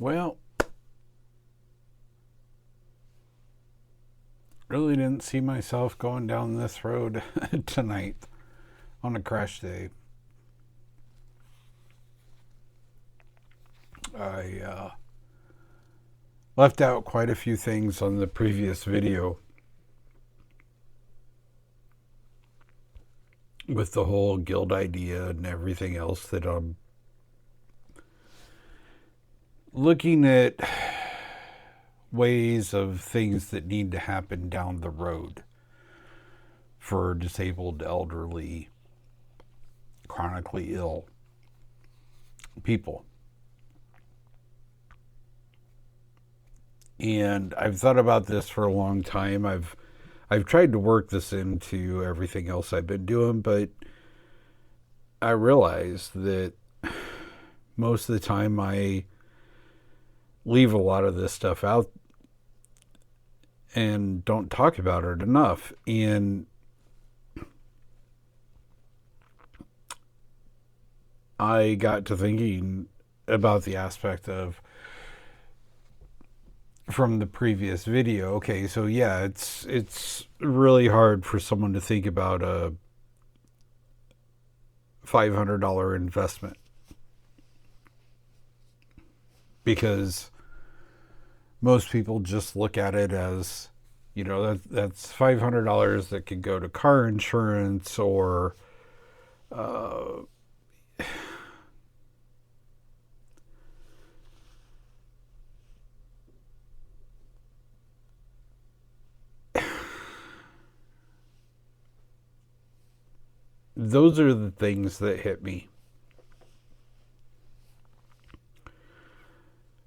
Well, really didn't see myself going down this road tonight on a crash day. I left out quite a few things on the previous video with the whole guild idea and everything else that I'm looking at ways of things that need to happen down the road for disabled, elderly, chronically ill people. And I've thought about this for a long time. I've tried to work this into everything else I've been doing, but I realize that most of the time I leave a lot of this stuff out and don't talk about it enough. And I got to thinking about the aspect of from the previous video. Okay, so yeah, it's really hard for someone to think about a $500 investment because most people just look at it as, you know, that's $500 that could go to car insurance or those are the things that hit me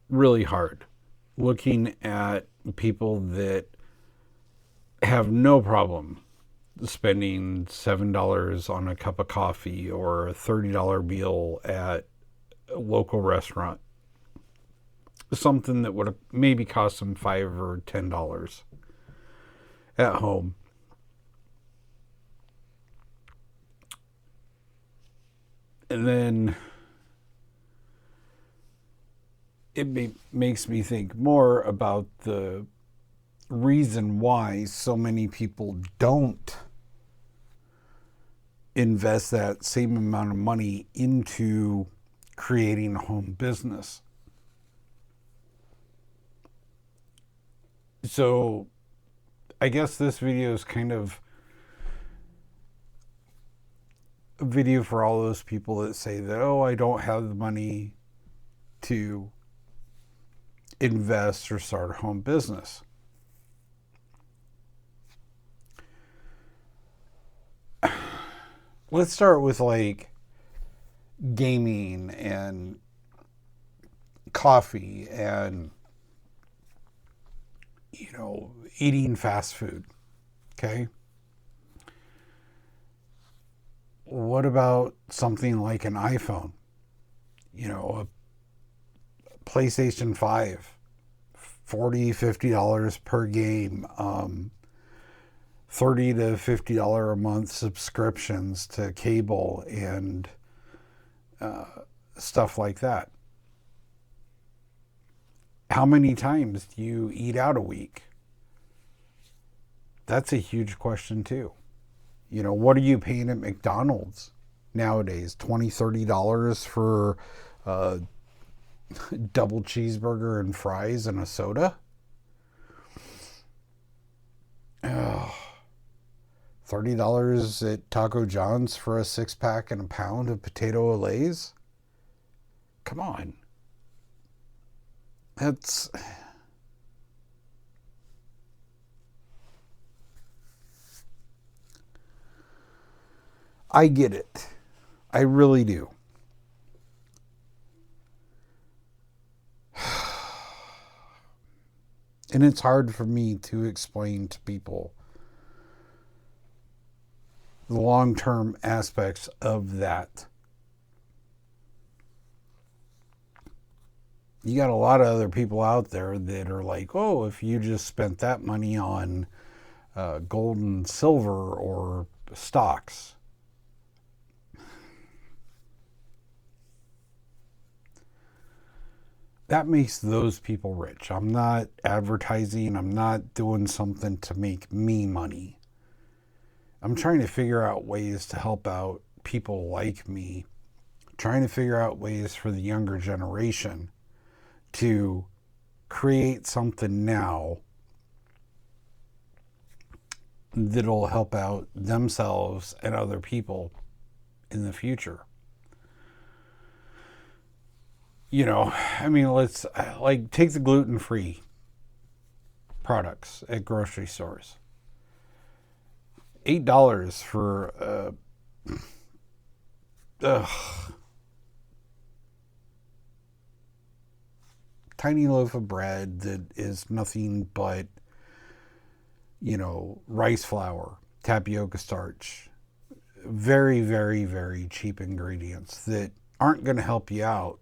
really hard. Looking at people that have no problem spending $7 on a cup of coffee or a $30 meal at a local restaurant. Something that would have maybe cost them $5 or $10 at home. And then it makes me think more about the reason why so many people don't invest that same amount of money into creating a home business. So I guess this video is kind of a video for all those people that say that, oh, I don't have the money to invest or start a home business. Let's start with like gaming and coffee and, you know, eating fast food. Okay. What about something like an iPhone? You know, a PlayStation 5, $40, $50 per game, $30 to $50 a month subscriptions to cable and stuff like that. How many times do you eat out a week? That's a huge question too. You know, what are you paying at McDonald's nowadays? $20, $30 for a double cheeseburger and fries and a soda? $30 at Taco John's for a 6-pack and a pound of potato Olays? Come on. That's... I get it. I really do. And it's hard for me to explain to people the long-term aspects of that. You got a lot of other people out there that are like, oh, if you just spent that money on gold and silver or stocks. that makes those people rich. I'm not advertising, I'm not doing something to make me money. I'm trying to figure out ways to help out people like me, trying to figure out ways for the younger generation to create something now that'll help out themselves and other people in the future. You know, I mean, let's like take the gluten-free products at grocery stores. $8 for tiny loaf of bread that is nothing but, you know, rice flour, tapioca starch, very, very, very cheap ingredients that aren't going to help you out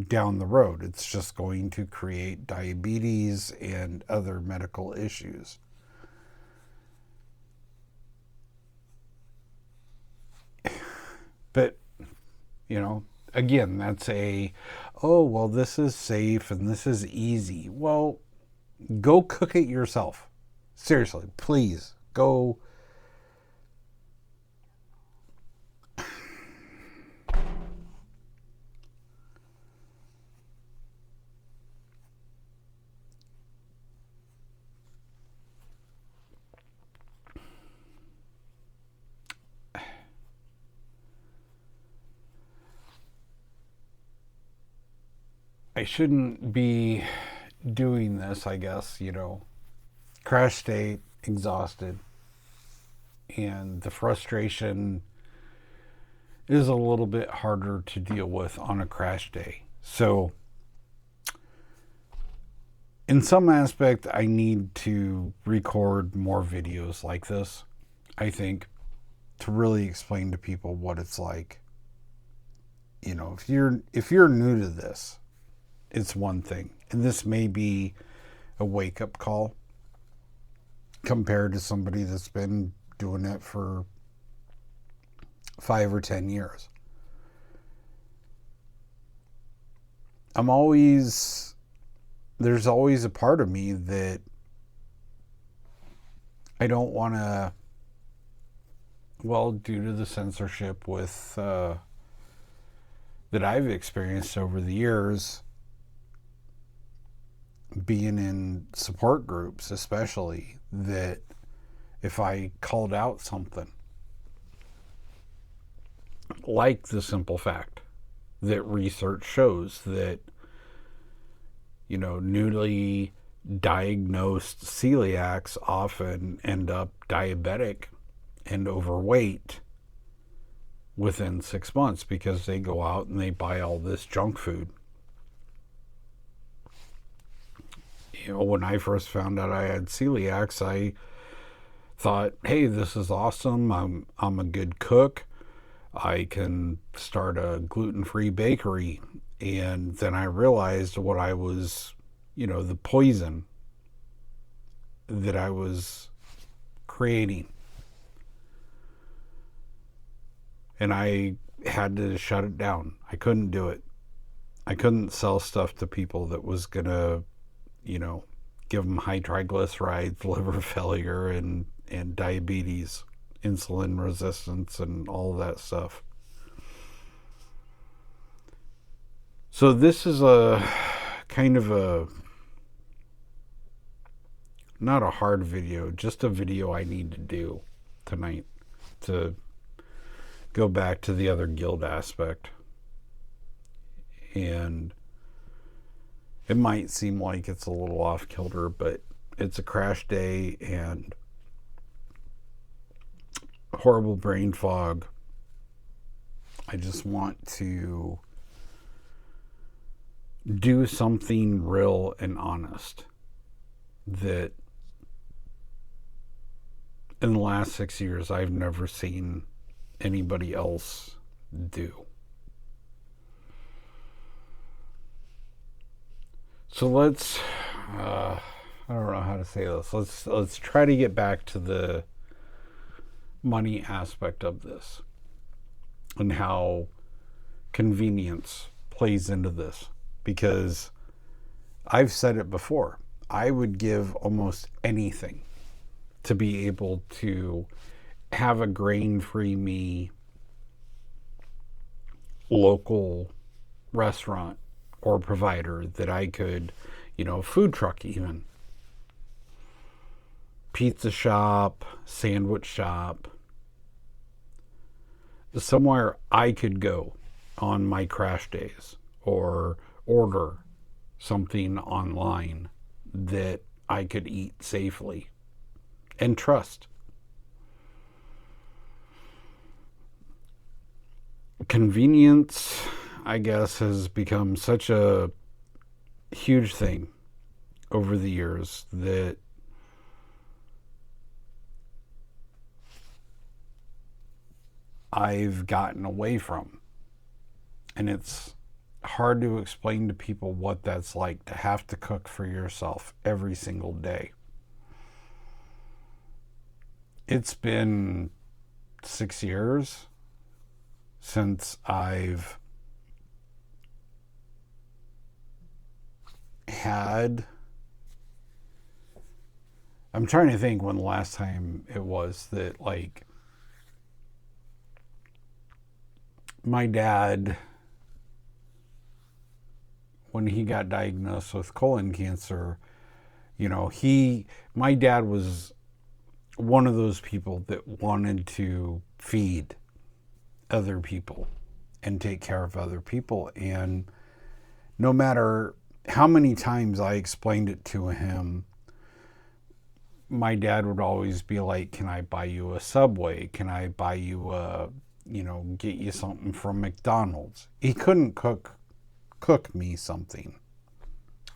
down the road. It's just going to create diabetes and other medical issues. But, you know, again, that's oh, well, this is safe and this is easy. Well, go cook it yourself. Seriously, please, go. I shouldn't be doing this, I guess, you know. Crash state, exhausted, and the frustration is a little bit harder to deal with on a crash day. So, in some aspect, I need to record more videos like this, I think, to really explain to people what it's like. You know, if you're new to this, it's one thing. And this may be a wake-up call compared to somebody that's been doing it for 5 or 10 years. There's always a part of me that I don't want to, well, due to the censorship with that I've experienced over the years, being in support groups especially, that if I called out something like the simple fact that research shows that, you know, newly diagnosed celiacs often end up diabetic and overweight within 6 months because they go out and they buy all this junk food. You know, when I first found out I had celiacs, I thought, hey, this is awesome. I'm a good cook. I can start a gluten-free bakery. And then I realized what I was, you know, the poison that I was creating. And I had to shut it down. I couldn't do it. I couldn't sell stuff to people that was going to, you know, give them high triglycerides, liver failure, and diabetes, insulin resistance, and all that stuff. So this is a kind of not a hard video, just a video I need to do tonight to go back to the other guild aspect. And it might seem like it's a little off kilter, but it's a crash day and horrible brain fog. I just want to do something real and honest that in the last 6 years I've never seen anybody else do. So let's I don't know how to say this. Let's try to get back to the money aspect of this and how convenience plays into this, because I've said it before. I would give almost anything to be able to have a grain-free me local restaurant or provider that I could, food truck even, pizza shop, sandwich shop, somewhere I could go on my crash days or order something online that I could eat safely and trust. Convenience, I guess, has become such a huge thing over the years that I've gotten away from. And it's hard to explain to people what that's like to have to cook for yourself every single day. It's been 6 years since I've had, I'm trying to think when the last time it was that, like, my dad, when he got diagnosed with colon cancer, my dad was one of those people that wanted to feed other people and take care of other people. And no matter how many times I explained it to him, my dad would always be like, can I buy you a Subway? Can I buy you get you something from McDonald's? He couldn't cook me something.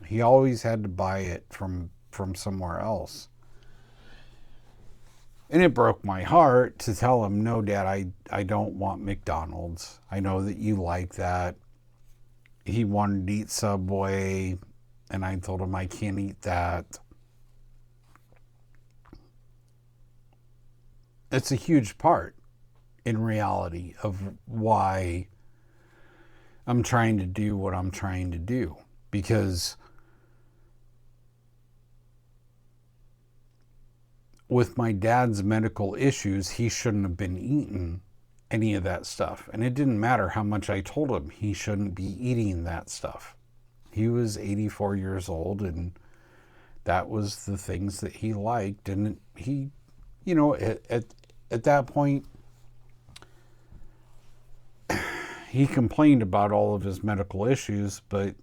He always had to buy it from somewhere else. And it broke my heart to tell him, no, Dad, I don't want McDonald's. I know that you like that. He wanted to eat Subway, and I told him I can't eat that. It's a huge part, in reality, of why I'm trying to do what I'm trying to do. Because with my dad's medical issues, he shouldn't have been eating any of that stuff. And it didn't matter how much I told him he shouldn't be eating that stuff. He was 84 years old, and that was the things that he liked. And he, at that point, he complained about all of his medical issues, but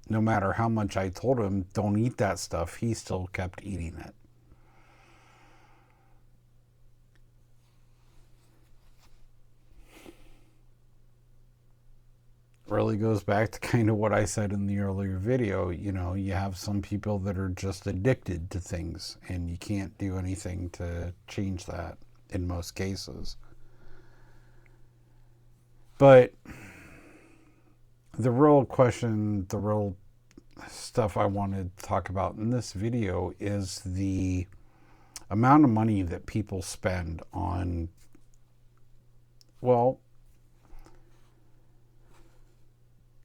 no matter how much I told him, don't eat that stuff, he still kept eating it. Really goes back to kind of what I said in the earlier video. You have some people that are just addicted to things, and you can't do anything to change that in most cases. But the real question, the real stuff I wanted to talk about in this video is the amount of money that people spend on, well,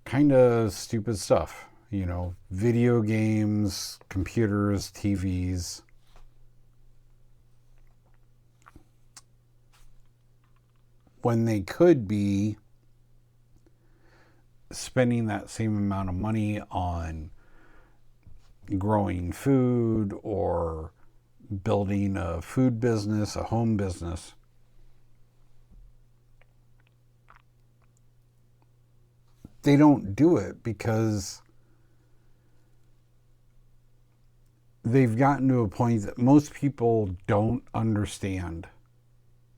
kind of stupid stuff, video games, computers, TVs. When they could be spending that same amount of money on growing food or building a food business, a home business. They don't do it because they've gotten to a point that most people don't understand.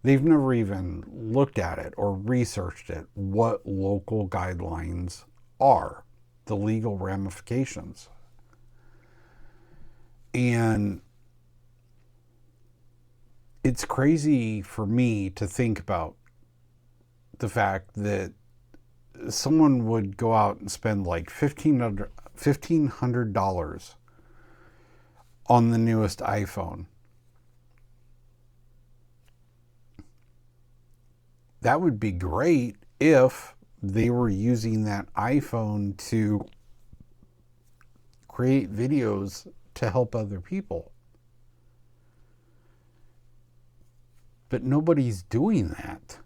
They've never even looked at it or researched it, what local guidelines are, the legal ramifications. And it's crazy for me to think about the fact that someone would go out and spend like $1,500 on the newest iPhone. That would be great if they were using that iPhone to create videos to help other people. But nobody's doing that.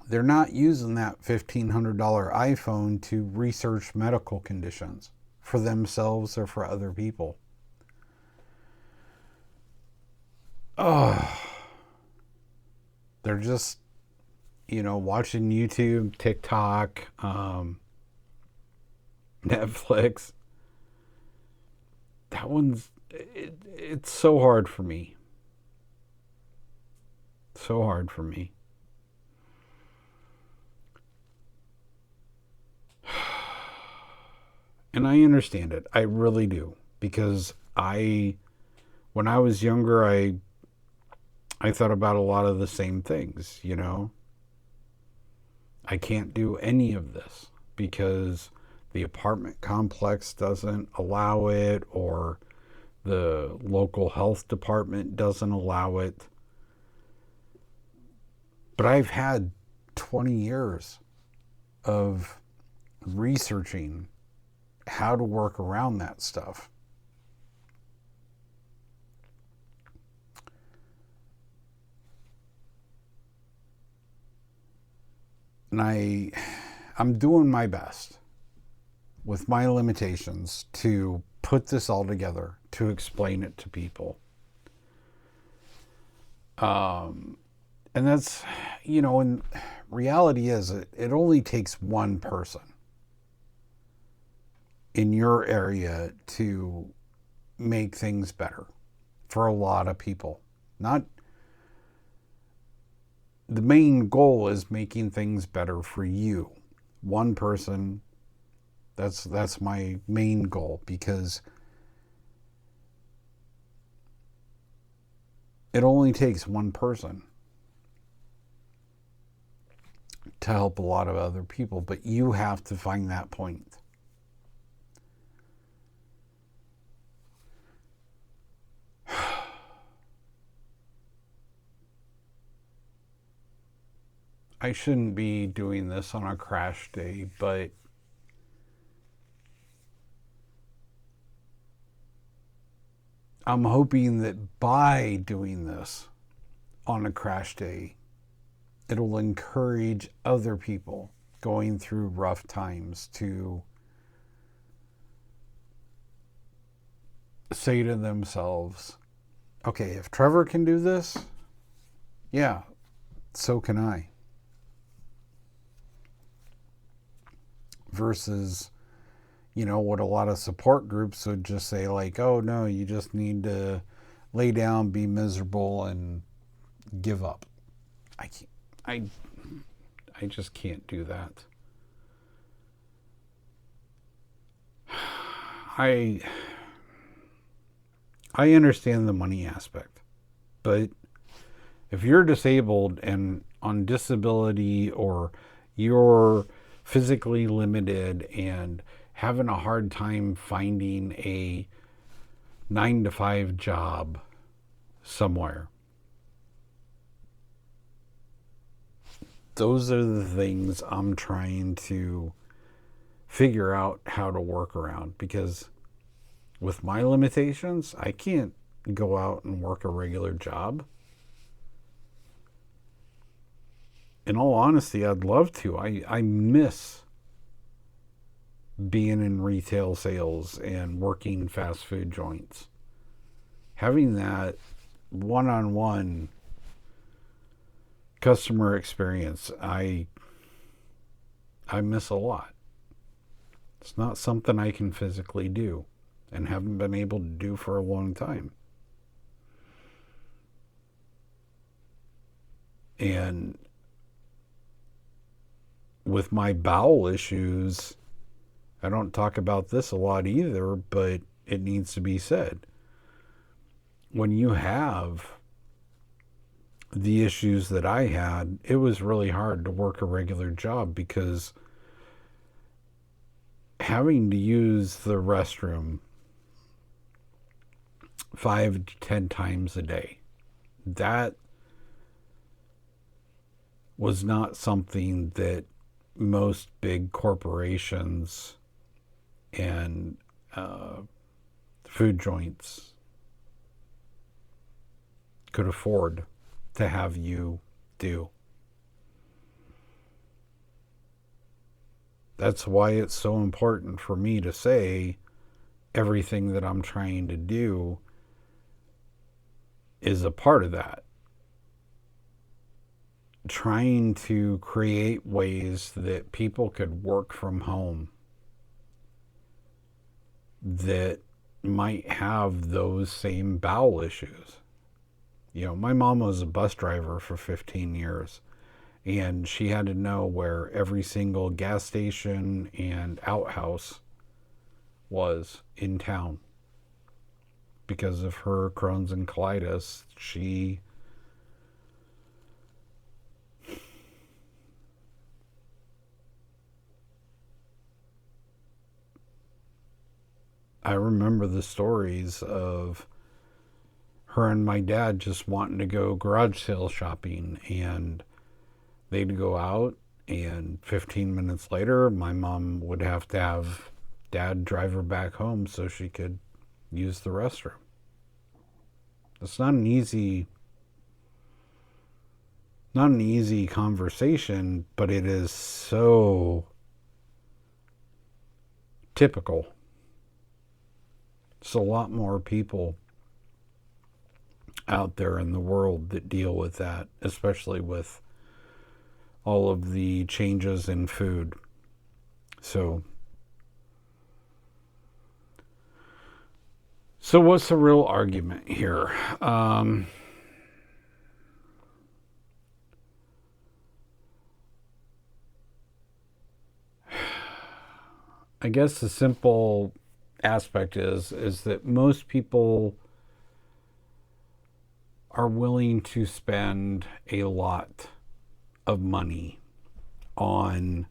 They're not using that $1,500 iPhone to research medical conditions for themselves or for other people. Oh, they're just, watching YouTube, TikTok, Netflix. That one's, it's so hard for me. So hard for me. And I understand it. I really do. Because when I was younger, I thought about a lot of the same things, I can't do any of this because the apartment complex doesn't allow it, or the local health department doesn't allow it. But I've had 20 years of researching how to work around that stuff. And I'm doing my best with my limitations to put this all together, to explain it to people. And that's, and reality is it only takes one person in your area to make things better for a lot of people. Not the main goal is making things better for you. One person, that's my main goal, because it only takes one person to help a lot of other people, but you have to find that point. I shouldn't be doing this on a crash day, but I'm hoping that by doing this on a crash day, it'll encourage other people going through rough times to say to themselves, okay, if Trevor can do this, yeah, so can I. Versus, what a lot of support groups would just say, like, oh no, you just need to lay down, be miserable, and give up. I just can't do that. I understand the money aspect, but if you're disabled and on disability, or you're physically limited and having a hard time finding a 9-to-5 job somewhere, those are the things I'm trying to figure out how to work around, because with my limitations, I can't go out and work a regular job. In all honesty, I'd love to. I miss being in retail sales and working fast food joints. Having that one-on-one customer experience, I miss a lot. It's not something I can physically do and haven't been able to do for a long time. And with my bowel issues, I don't talk about this a lot either, but it needs to be said. When you have the issues that I had, it was really hard to work a regular job, because having to use the restroom 5 to 10 times a day, that was not something that most big corporations and food joints could afford to have you do. That's why it's so important for me to say everything that I'm trying to do is a part of that. Trying to create ways that people could work from home that might have those same bowel issues. My mom was a bus driver for 15 years, and she had to know where every single gas station and outhouse was in town. Because of her Crohn's and colitis, I remember the stories of her and my dad just wanting to go garage sale shopping, and they'd go out, and 15 minutes later, my mom would have to have dad drive her back home so she could use the restroom. It's not an easy conversation, but it is so typical. There's a lot more people out there in the world that deal with that, especially with all of the changes in food. So what's the real argument here? I guess the simple aspect is that most people are willing to spend a lot of money on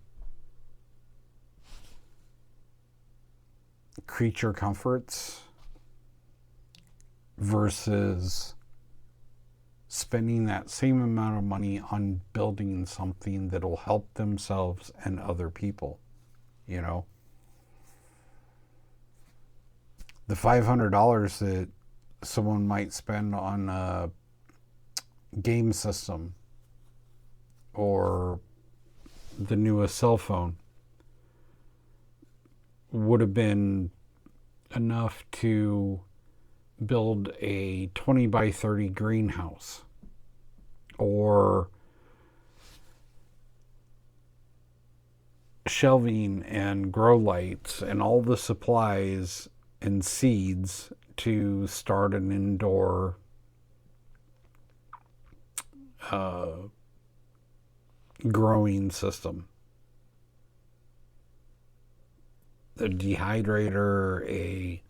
creature comforts versus spending that same amount of money on building something that'll help themselves and other people. The $500 that someone might spend on a game system or the newest cell phone would have been enough to build a 20 by 30 greenhouse or shelving and grow lights and all the supplies and seeds to start an indoor growing system. A dehydrator, a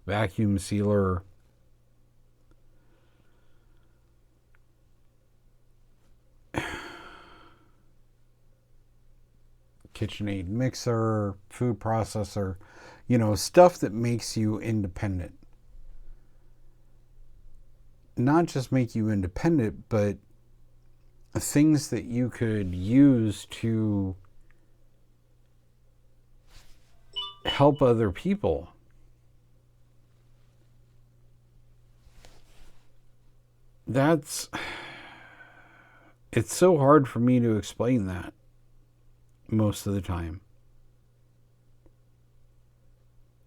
vacuum sealer, KitchenAid mixer, food processor, stuff that makes you independent. Not just make you independent, but things that you could use to help other people. It's so hard for me to explain that most of the time.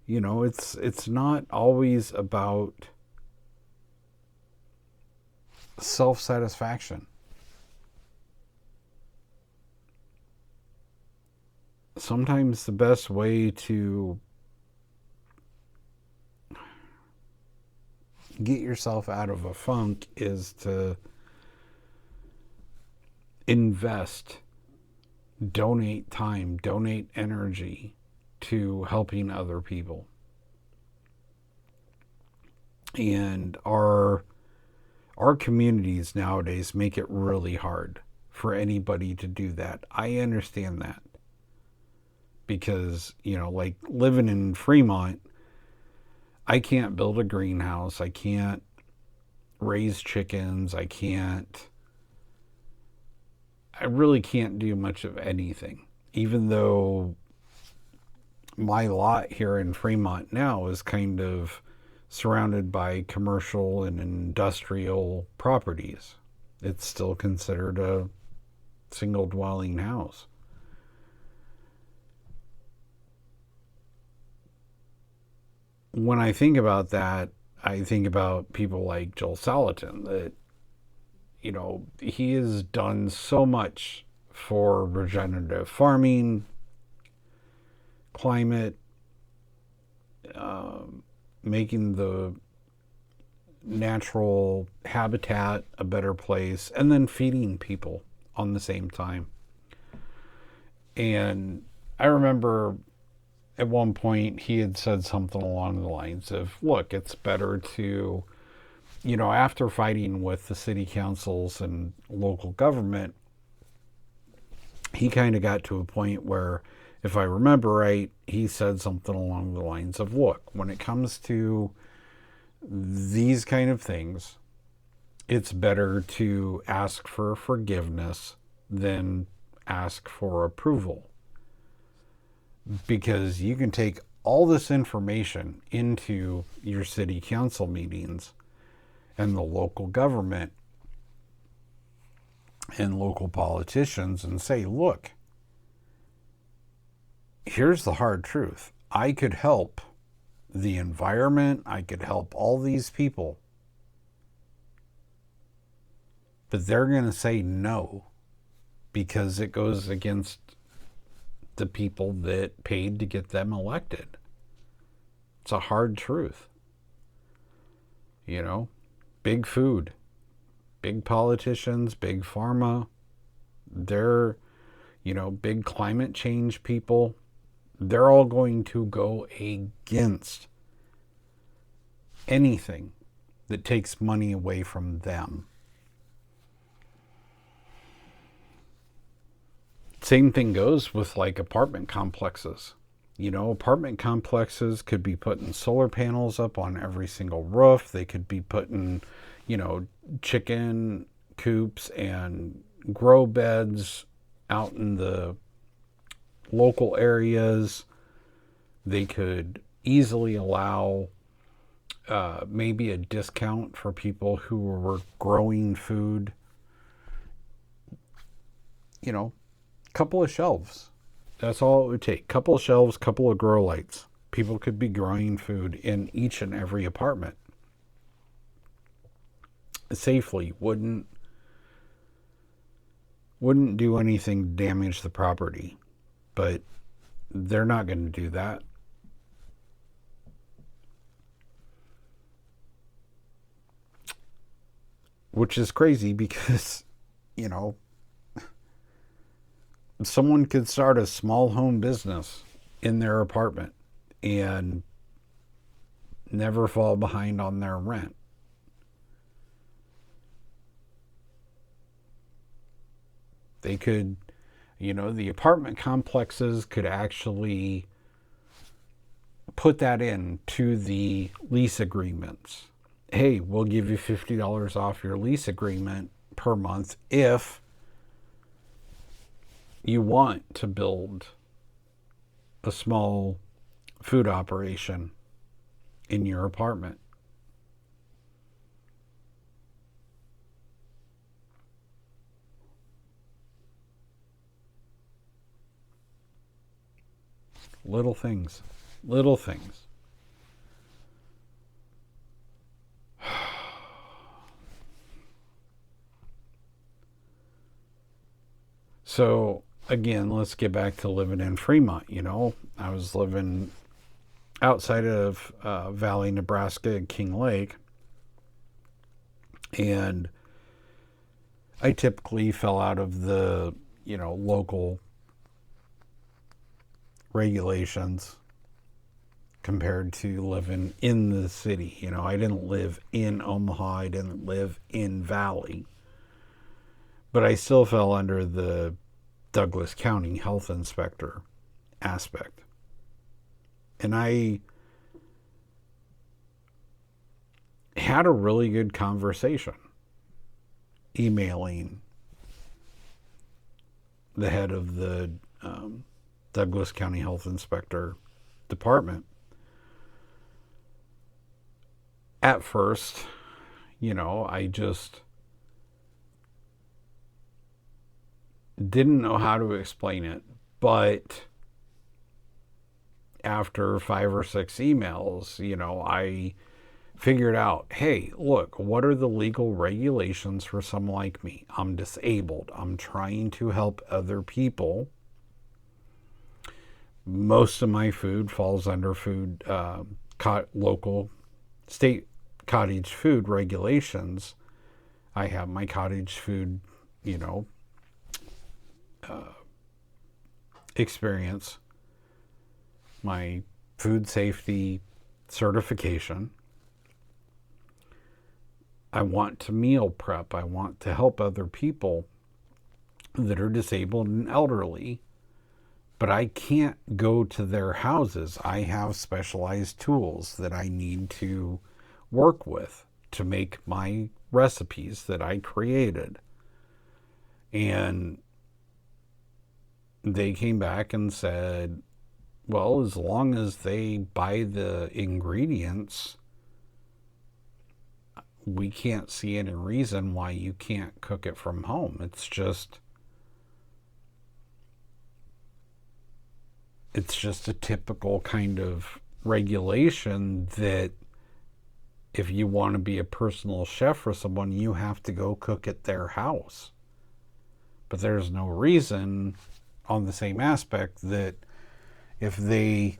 It's not always about self-satisfaction. Sometimes the best way to get yourself out of a funk is to invest, donate time, donate energy to helping other people. And our communities nowadays make it really hard for anybody to do that. I understand that. Because, like living in Fremont, I can't build a greenhouse. I can't raise chickens. I really can't do much of anything. even though my lot here in Fremont now is kind of surrounded by commercial and industrial properties, it's still considered a single dwelling house. When I think about that, I think about people like Joel Salatin, that, he has done so much for regenerative farming, climate, making the natural habitat a better place, and then feeding people on the same time. And I remember at one point he had said something along the lines of, look, it's better to, after fighting with the city councils and local government, he kind of got to a point where, if I remember right, he said something along the lines of, look, when it comes to these kind of things, it's better to ask for forgiveness than ask for approval. Because you can take all this information into your city council meetings and the local government and local politicians and say, look, here's the hard truth. I could help the environment. I could help all these people. But they're going to say no because it goes against the people that paid to get them elected. It's a hard truth. Big food, big politicians, big pharma, they're, big climate change people, they're all going to go against anything that takes money away from them. Same thing goes with like apartment complexes. Apartment complexes could be putting solar panels up on every single roof. They could be putting, chicken coops and grow beds out in the local areas. They could easily allow maybe a discount for people who were growing food. Couple of shelves. That's all it would take. Couple of shelves, couple of grow lights. People could be growing food in each and every apartment safely. Wouldn't do anything to damage the property. But they're not going to do that. Which is crazy because, someone could start a small home business in their apartment and never fall behind on their rent. They could, the apartment complexes could actually put that into the lease agreements. Hey, we'll give you $50 off your lease agreement per month if you want to build a small food operation in your apartment. Little things. So, again, let's get back to living in Fremont. I was living outside of Valley, Nebraska, and King Lake. And I typically fell out of the, local regulations compared to living in the city. I didn't live in Omaha. I didn't live in Valley. But I still fell under the Douglas County health inspector aspect. And I had a really good conversation emailing the head of the Douglas County Health Inspector Department. At first, I just didn't know how to explain it, but after 5 or 6 emails, I figured out, hey, look, what are the legal regulations for someone like me? I'm disabled. I'm trying to help other people. Most of my food falls under local state cottage food regulations. I have my cottage food, experience, my food safety certification. I want to meal prep. I want to help other people that are disabled and elderly, but I can't go to their houses. I have specialized tools that I need to work with to make my recipes that I created. And they came back and said, well, as long as they buy the ingredients, we can't see any reason why you can't cook it from home. It's just a typical kind of regulation that if you want to be a personal chef for someone, you have to go cook at their house. But there's no reason on the same aspect that if they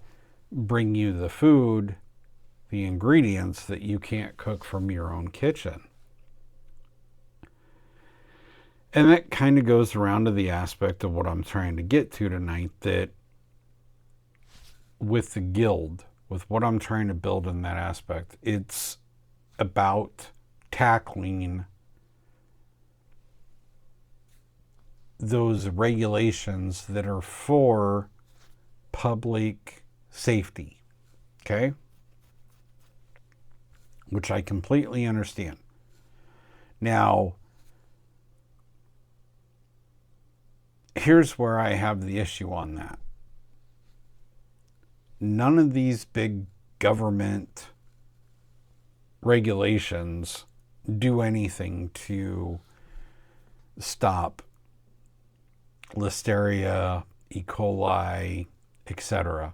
bring you the food, the ingredients, that you can't cook from your own kitchen. And that kind of goes around to the aspect of what I'm trying to get to tonight, that with the guild, with what I'm trying to build in that aspect, it's about tackling those regulations that are for public safety, okay? Which I completely understand. Now, here's where I have the issue on that. None of these big government regulations do anything to stop Listeria, E. coli, etc.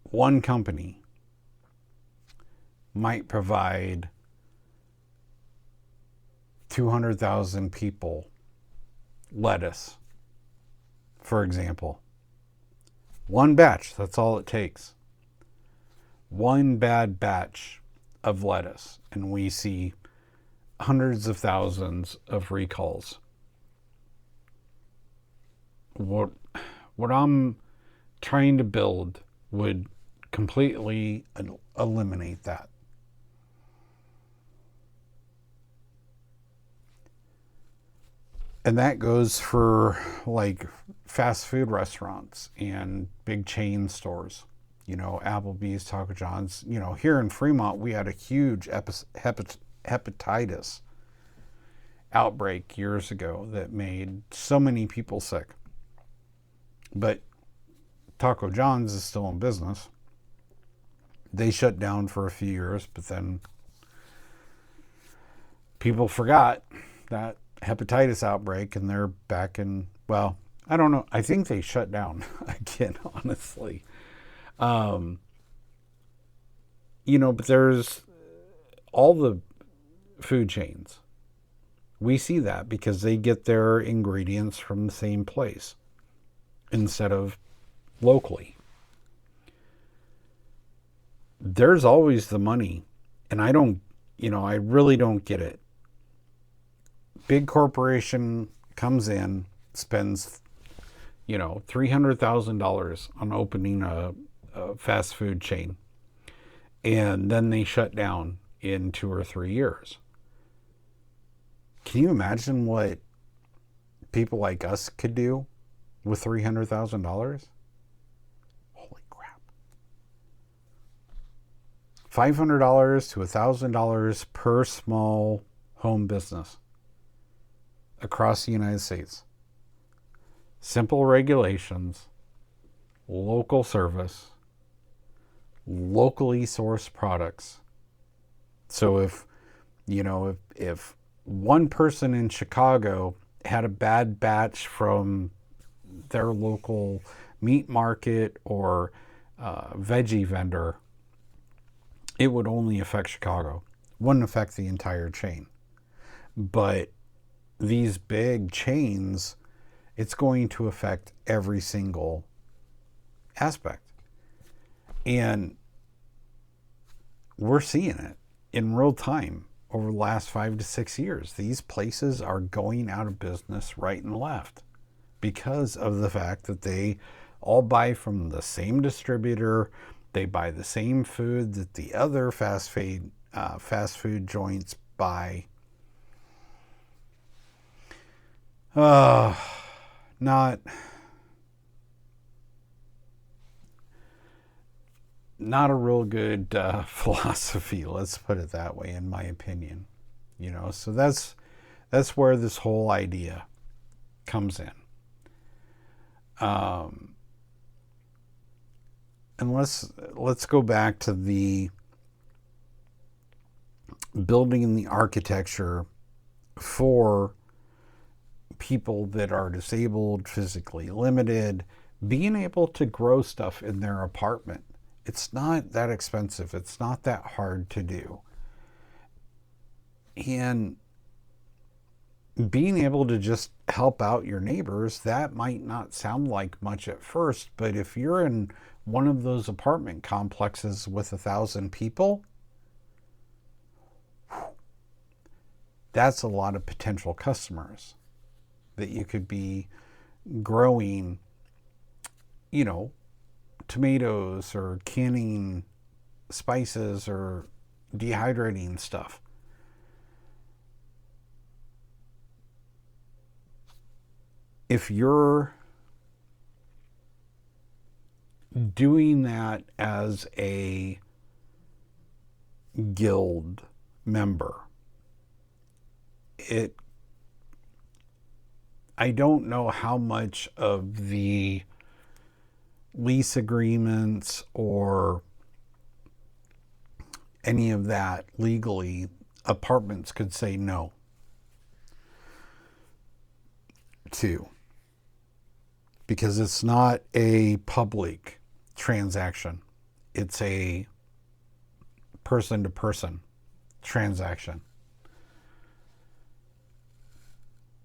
One company might provide 200,000 people lettuce, for example. One batch, that's all it takes. One bad batch of lettuce, and we see hundreds of thousands of recalls. What I'm trying to build would completely eliminate that. And that goes for like fast food restaurants and big chain stores. Applebee's, Taco John's. Here in Fremont, we had a huge hepatitis outbreak years ago that made so many people sick. But Taco John's is still in business. They shut down for a few years, but then people forgot that hepatitis outbreak, and they're back in, well, I don't know. I think they shut down again, honestly. But there's all the food chains. We see that because they get their ingredients from the same place instead of locally. There's always the money, and I really don't get it. Big corporation comes in, spends, $300,000 on opening a fast food chain, and then they shut down in 2 or 3 years. Can you imagine what people like us could do with $300,000? Holy crap. $500 to $1,000 per small home business across the United States. simple regulations, local service, locally sourced products. So if one person in Chicago had a bad batch from their local meat market or veggie vendor, it would only affect Chicago. Wouldn't affect the entire chain. But these big chains, it's going to affect every single aspect. And we're seeing it in real time over the last 5 to 6 years. These places are going out of business right and left because of the fact that they all buy from the same distributor. They buy the same food that the other fast food joints buy. Not a real good philosophy, let's put it that way, in my opinion. So that's where this whole idea comes in. And let's go back to the building and the architecture for people that are disabled, physically limited, being able to grow stuff in their apartment. It's not that expensive. It's not that hard to do. And being able to just help out your neighbors, that might not sound like much at first, but if you're in one of those apartment complexes with 1,000 people, that's a lot of potential customers that you could be growing, tomatoes or canning spices or dehydrating stuff. If you're doing that as a guild member, I don't know how much of the lease agreements or any of that legally apartments could say no to, because it's not a public transaction. It's a person-to-person transaction.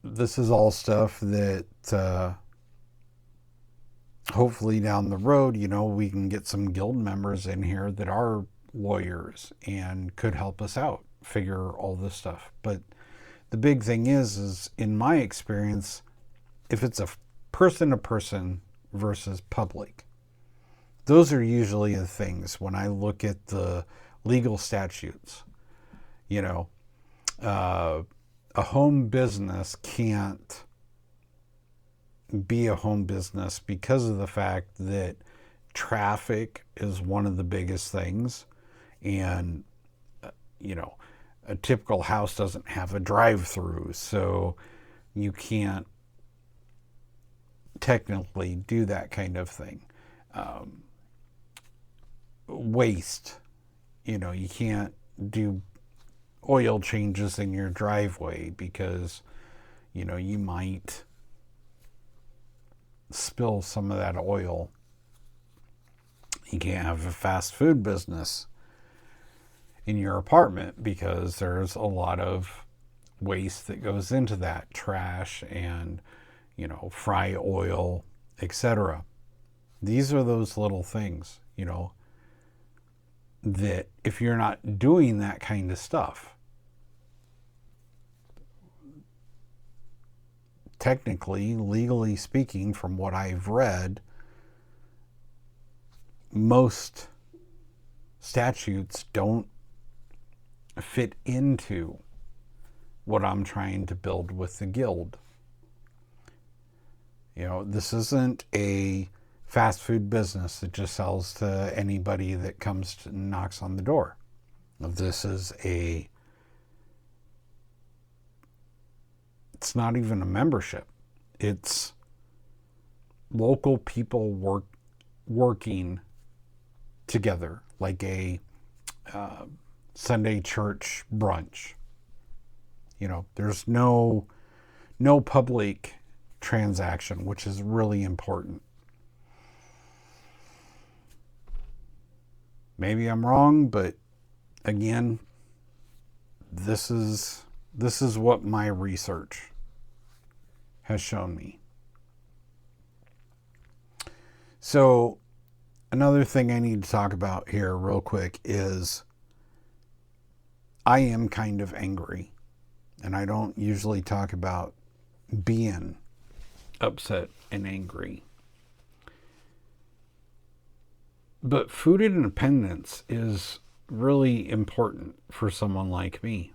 This is all stuff that hopefully down the road, we can get some guild members in here that are lawyers and could help us out figure all this stuff. But the big thing is in my experience, if it's a person-to-person versus public, those are usually the things when I look at the legal statutes. A home business can't be a home business because of the fact that traffic is one of the biggest things. And, a typical house doesn't have a drive-through, so you can't technically do that kind of thing. Waste, you can't do oil changes in your driveway because, you might spill some of that oil. You can't have a fast food business in your apartment because there's a lot of waste that goes into that, trash and, fry oil, etc. These are those little things, that if you're not doing that kind of stuff, technically, legally speaking, from what I've read, most statutes don't fit into what I'm trying to build with the guild. This isn't a fast food business that just sells to anybody that comes and knocks on the door. This is it's not even a membership. It's local people working together, like a Sunday church brunch. There's no public transaction, which is really important. Maybe I'm wrong, but again, this is what my research has shown me. So another thing I need to talk about here real quick is I am kind of angry, and I don't usually talk about being upset and angry. But food independence is really important for someone like me.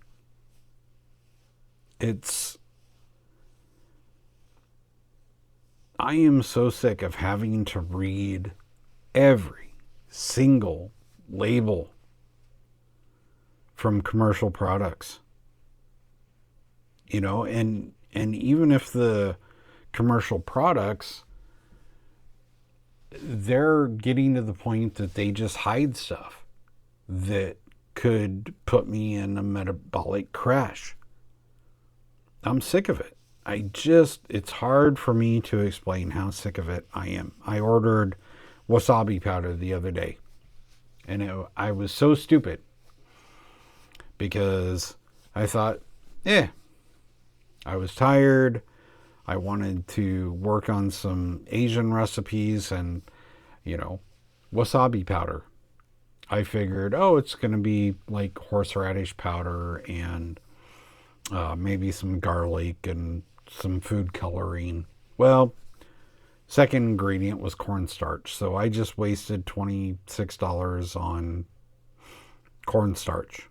I am so sick of having to read every single label from commercial products. And even if the commercial products, they're getting to the point that they just hide stuff that could put me in a metabolic crash. I'm sick of it. It's hard for me to explain how sick of it I am. I ordered wasabi powder the other day, and I was so stupid because I thought, I was tired. I wanted to work on some Asian recipes and, wasabi powder. I figured, it's going to be like horseradish powder and maybe some garlic and some food coloring. Well, second ingredient was cornstarch. So I just wasted $26 on cornstarch.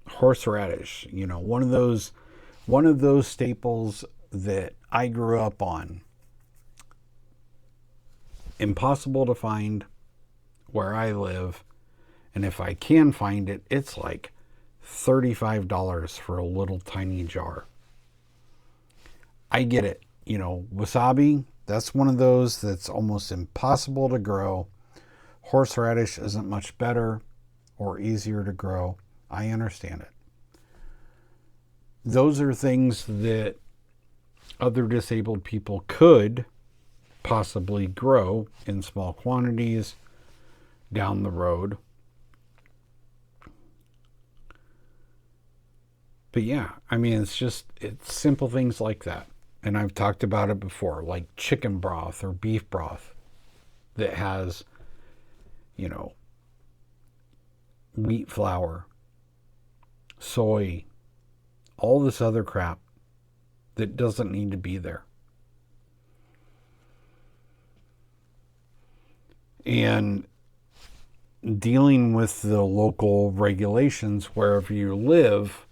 Horseradish, one of those staples that I grew up on. Impossible to find where I live, and if I can find it, it's like $35 for a little tiny jar. I get it. Wasabi, that's one of those that's almost impossible to grow. Horseradish isn't much better or easier to grow. I understand it. Those are things that other disabled people could possibly grow in small quantities down the road. But yeah, it's simple things like that. And I've talked about it before, like chicken broth or beef broth that has, wheat flour, soy, all this other crap that doesn't need to be there. And dealing with the local regulations wherever you live,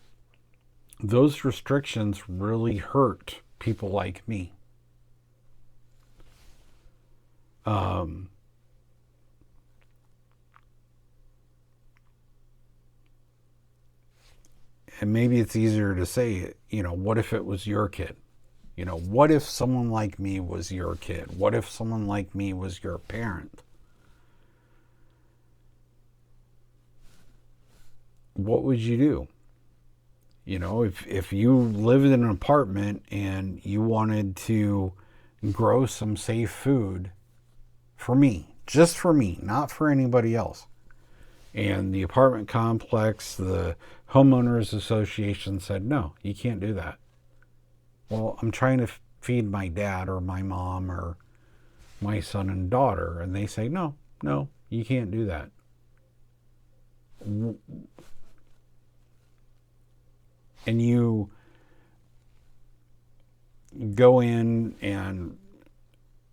those restrictions really hurt people like me. And maybe it's easier to say, what if it was your kid? What if someone like me was your kid? What if someone like me was your parent? What would you do? If you lived in an apartment and you wanted to grow some safe food for me, just for me, not for anybody else, and the apartment complex, the homeowners association said, no, you can't do that. Well, I'm trying to feed my dad or my mom or my son and daughter, and they say, no, you can't do that. And you go in and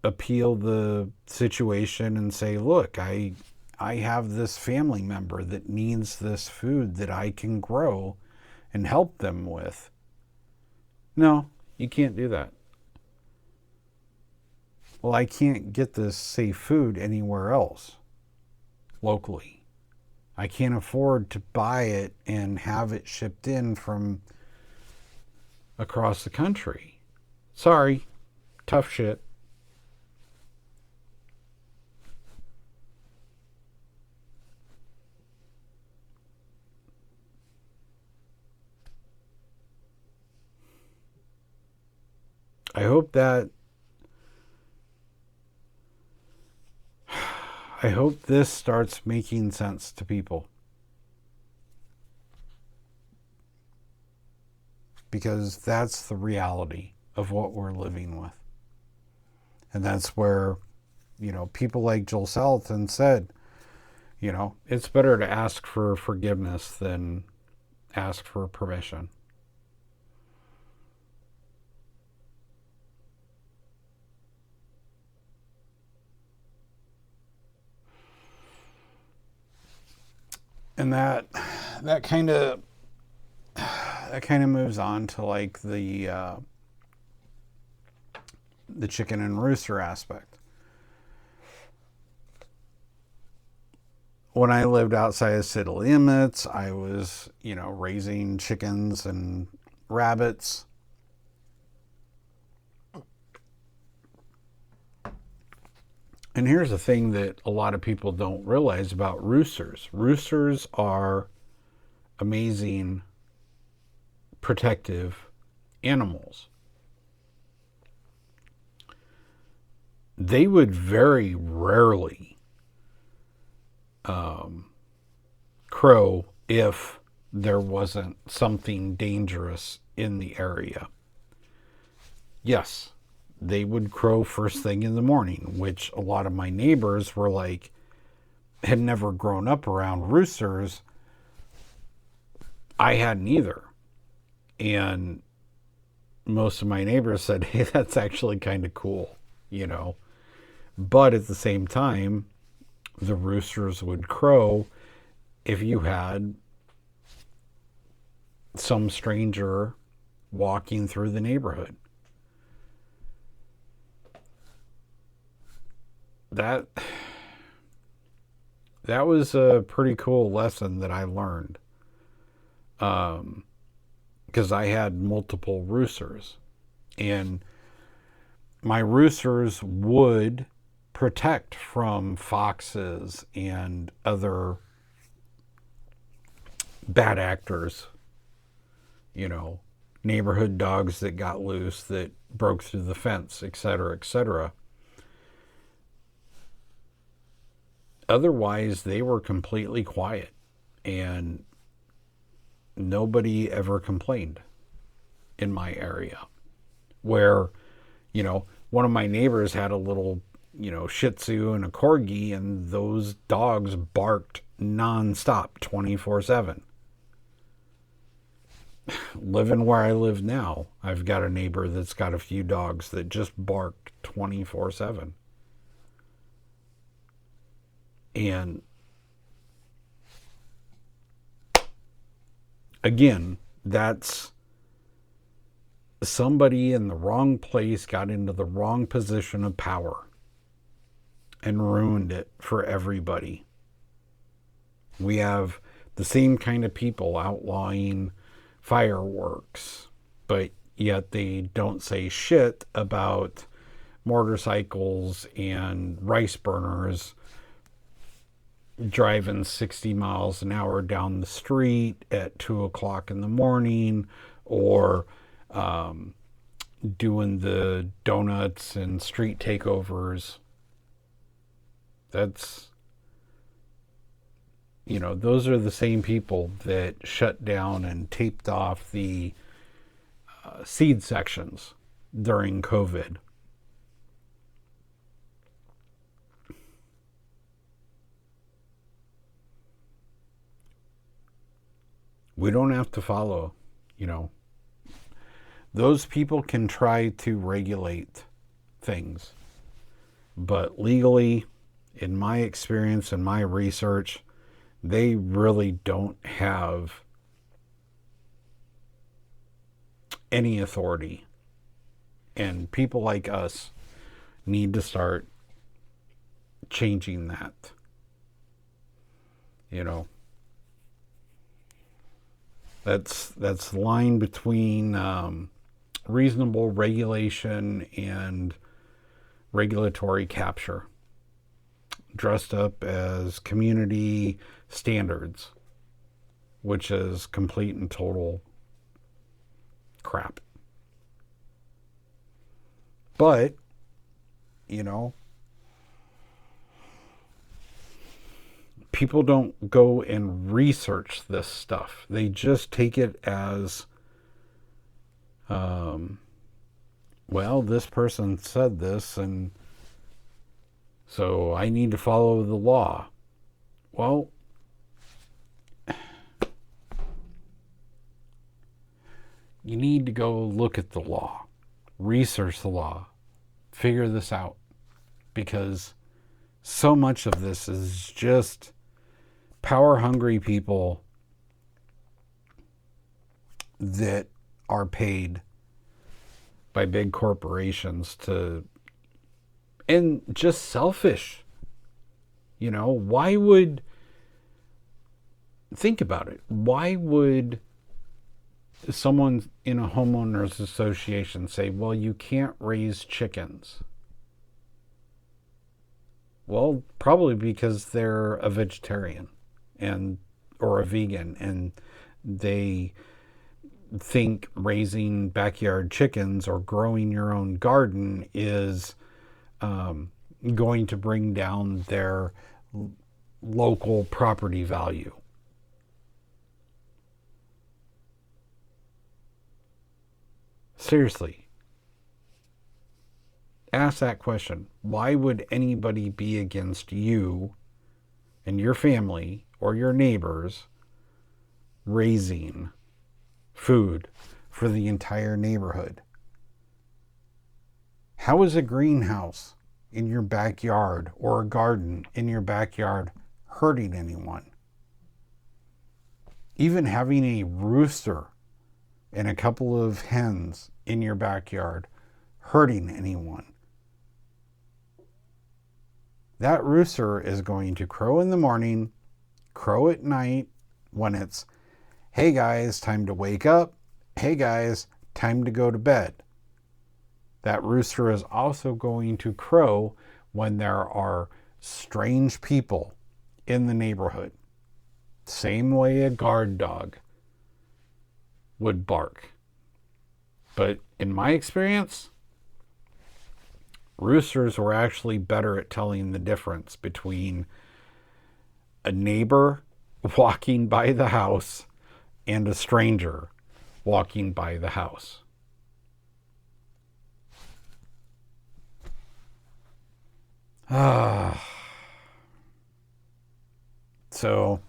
appeal the situation and say, look, I have this family member that needs this food that I can grow and help them with. No, you can't do that. Well, I can't get this safe food anywhere else locally. I can't afford to buy it and have it shipped in from across the country. Sorry, tough shit. I hope that I hope this starts making sense to people. Because that's the reality of what we're living with. And that's where, people like Joel Salatin said, it's better to ask for forgiveness than ask for permission. And that kind of moves on to like the chicken and rooster aspect. When I lived outside of city limits, I was, raising chickens and rabbits. And here's the thing that a lot of people don't realize about roosters. Roosters are amazing protective animals. They would very rarely crow if there wasn't something dangerous in the area. Yes, they would crow first thing in the morning, which a lot of my neighbors were like, had never grown up around roosters. I hadn't either. And most of my neighbors said, hey, that's actually kind of cool, But at the same time, the roosters would crow if you had some stranger walking through the neighborhood. That was a pretty cool lesson that I learned. Because I had multiple roosters. And my roosters would protect from foxes and other bad actors, neighborhood dogs that got loose, that broke through the fence, etc., etc. Otherwise, they were completely quiet and nobody ever complained in my area. Where, one of my neighbors had a little, Shih Tzu and a Corgi, and those dogs barked nonstop 24/7. Living where I live now, I've got a neighbor that's got a few dogs that just bark 24/7. And again, that's somebody in the wrong place got into the wrong position of power and ruined it for everybody. We have the same kind of people outlawing fireworks, but yet they don't say shit about motorcycles and rice burners driving 60 miles an hour down the street at 2 o'clock in the morning, or doing the donuts and street takeovers. That's, those are the same people that shut down and taped off the seed sections during COVID. We don't have to follow, Those people can try to regulate things. But legally, in my experience and my research, they really don't have any authority. And people like us, need to start changing that. You know, that's the line between reasonable regulation and regulatory capture, dressed up as community standards, which is complete and total crap. But, you know, people don't go and research this stuff. They just take it as, well, this person said this, and so I need to follow the law. Well, you need to go look at the law, research the law, figure this out, because so much of this is just power-hungry people that are paid by big corporations to, and just selfish. You know, why would, think about it, why would someone in a homeowners association say, well, you can't raise chickens? Well, probably because they're a vegetarian and or a vegan, and they think raising backyard chickens or growing your own garden is going to bring down their local property value. Seriously. Ask that question. Why would anybody be against you and your family or your neighbors raising food for the entire neighborhood? How is a greenhouse in your backyard or a garden in your backyard hurting anyone? Even having a rooster and a couple of hens in your backyard hurting anyone? That rooster is going to crow in the morning, crow at night when it's, hey guys, time to wake up. Hey guys, time to go to bed. That rooster is also going to crow when there are strange people in the neighborhood. Same way a guard dog would bark. But in my experience, roosters were actually better at telling the difference between a neighbor walking by the house and a stranger walking by the house. So,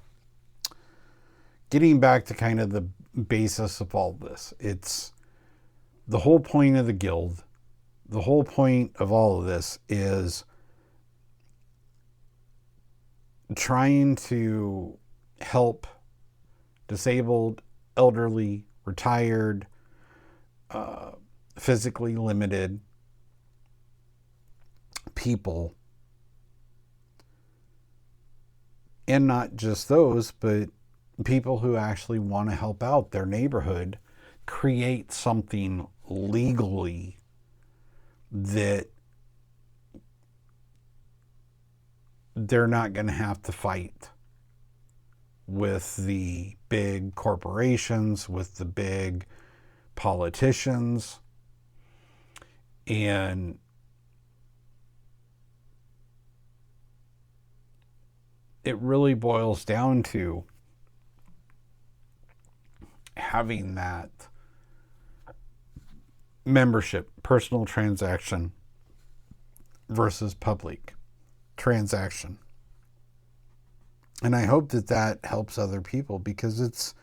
getting back to kind of the basis of all this, it's the whole point of the guild. The whole point of all of this is trying to help disabled, elderly, retired, physically limited people. And not just those, but people who actually want to help out their neighborhood create something legally that they're not going to have to fight with the big corporations, with the big politicians. And it really boils down to having that membership, personal transaction versus public transaction. And I hope that that helps other people, because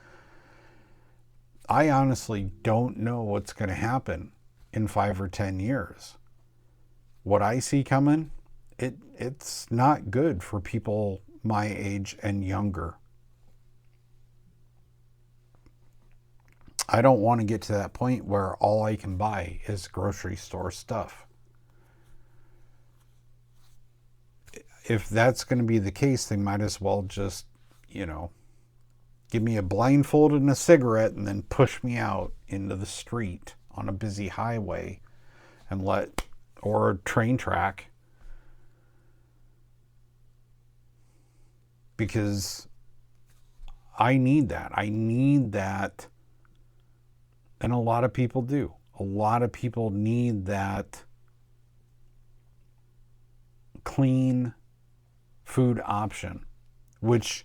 I honestly don't know what's going to happen in 5 or 10 years. What I see coming, it's not good for people my age and younger. I don't want to get to that point where all I can buy is grocery store stuff. if that's going to be the case, they might as well just, give me a blindfold and a cigarette and then push me out into the street on a busy highway or a train track. Because I need that. I need that. And a lot of people do. A lot of people need that clean food option, which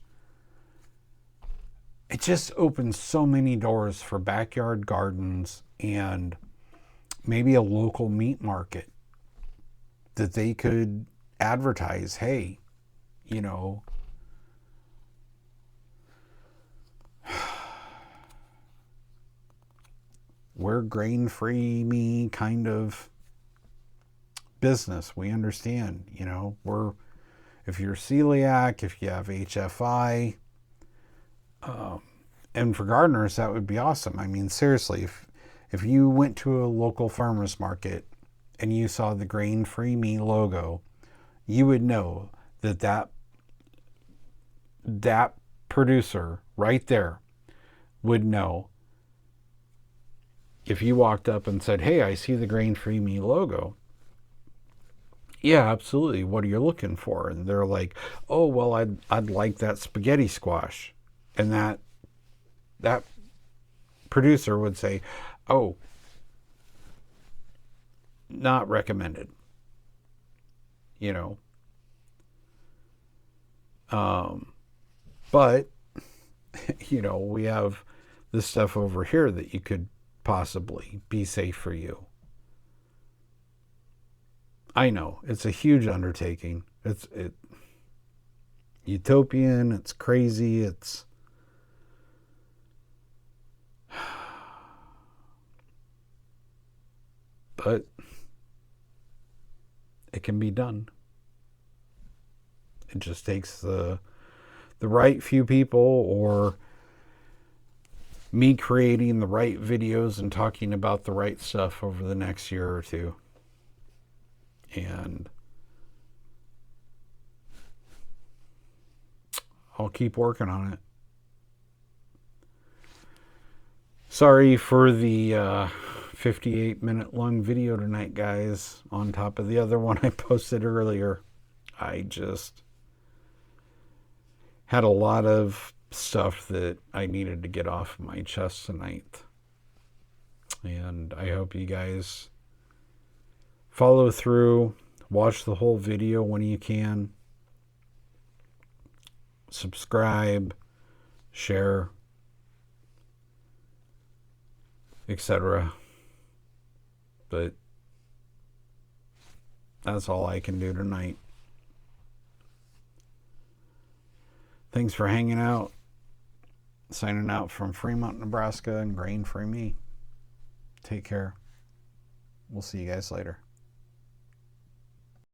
it just opens so many doors for backyard gardens and maybe a local meat market that they could advertise, hey, we're grain-free me kind of business. We understand, if you're celiac, if you have HFI, and for gardeners, that would be awesome. I mean, seriously, if you went to a local farmer's market and you saw the grain-free me logo, you would know that producer right there would know. If you walked up and said, hey, I see the grain-free me logo. Yeah, absolutely. What are you looking for? And they're like, oh, well, I'd like that spaghetti squash. And that producer would say, oh, not recommended. But, we have this stuff over here that you could possibly be safe for you. I know it's a huge undertaking. It's utopian. It's crazy. But it can be done. It just takes the right few people, or me creating the right videos and talking about the right stuff over the next year or two. And I'll keep working on it. Sorry for the 58-minute long video tonight, guys, on top of the other one I posted earlier. I just had a lot of stuff that I needed to get off my chest tonight. And I hope you guys follow through, watch the whole video when you can, subscribe, share, etc. But that's all I can do tonight. Thanks for hanging out. Signing out from Fremont, Nebraska, and grain-free me. Take care. We'll see you guys later.